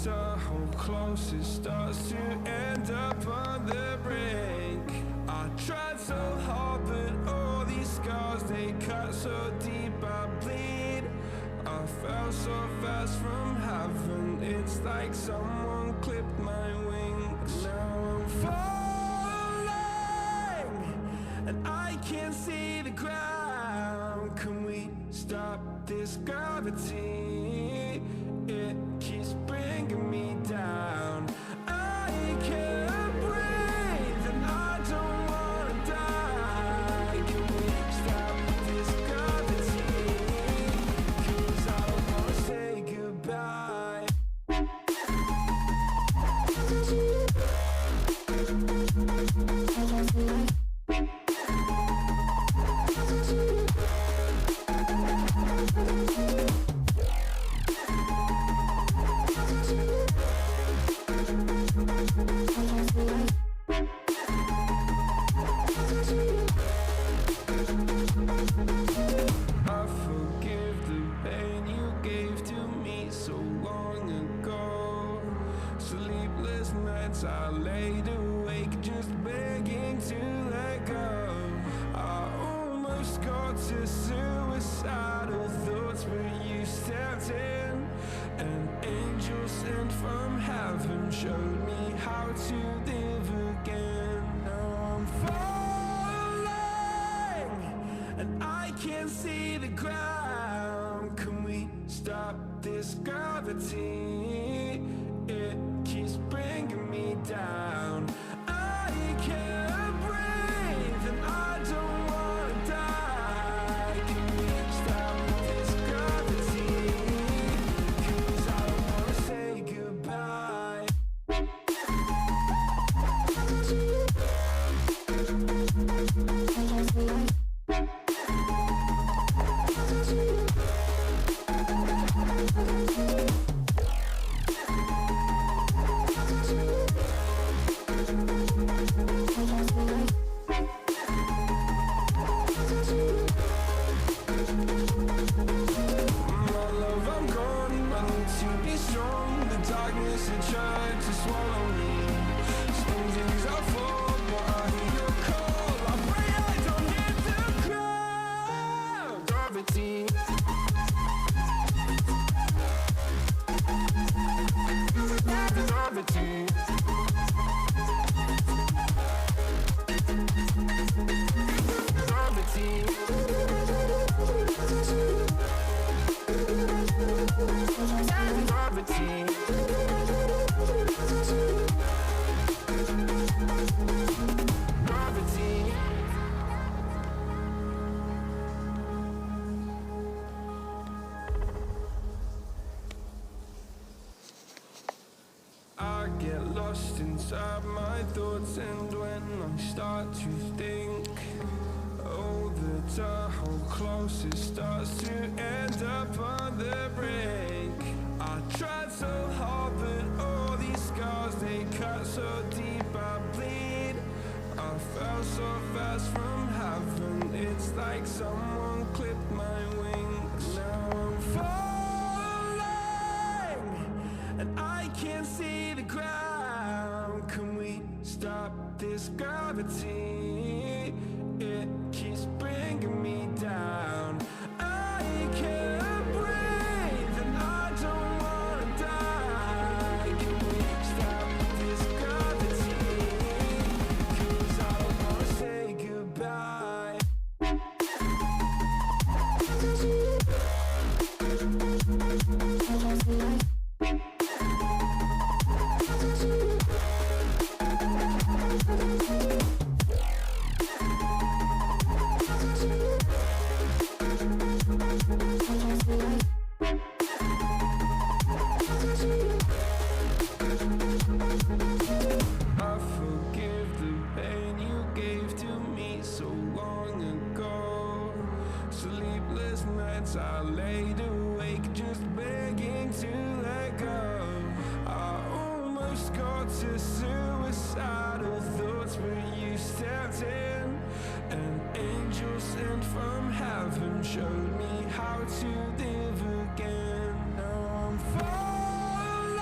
to hold close, it starts to end up on the brink. I tried so hard, but all these scars, they cut so deep, I bleed. I fell so fast from heaven, it's like someone clipped my wings. Now I'm falling, and I can't see the ground. Can we stop this gravity? It keeps bringing me down. I can't breathe and I don't wanna die. Can we stop this gravity? 'Cause I don't wanna say goodbye. I laid awake just begging to let go. I almost got to suicidal thoughts, but you stepped in. An angel sent from heaven showed me how to live again. Now I'm falling, and I can't see the ground. Can we stop this gravity? It keeps bringing me down. I can't breathe and I don't wanna die. Can we stop this gravity? 'Cause I don't wanna say goodbye. I get lost inside my thoughts, and when I start to think, oh, the to hold close, it starts to end up on the brink. I tried so hard, but all these scars, they cut so deep, I bleed. I fell so fast from heaven, it's like someone clipped my wings. Now I'm falling, and I can't see the ground. Can we stop this gravity? It keeps bringing me down. I can't breathe and I don't wanna die. Can we stop this gravity? 'Cause I don't wanna say goodbye. I laid awake just begging to let go. I almost got to suicidal thoughts, but you stepped in. An angel sent from heaven showed me how to live again. Now I'm falling,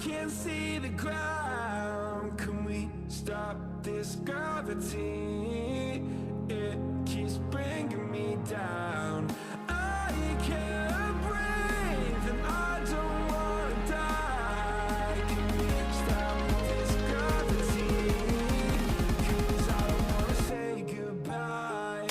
can't see the ground. Can we stop this gravity? It keeps bringing me down. I can't breathe and I don't wanna die. Can we stop this gravity? 'Cause I don't wanna say goodbye.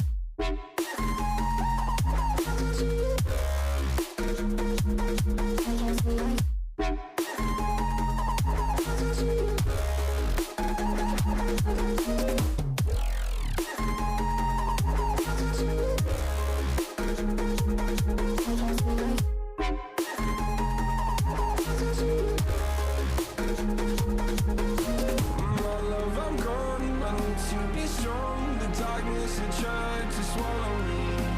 To be strong, the darkness had tried to swallow me.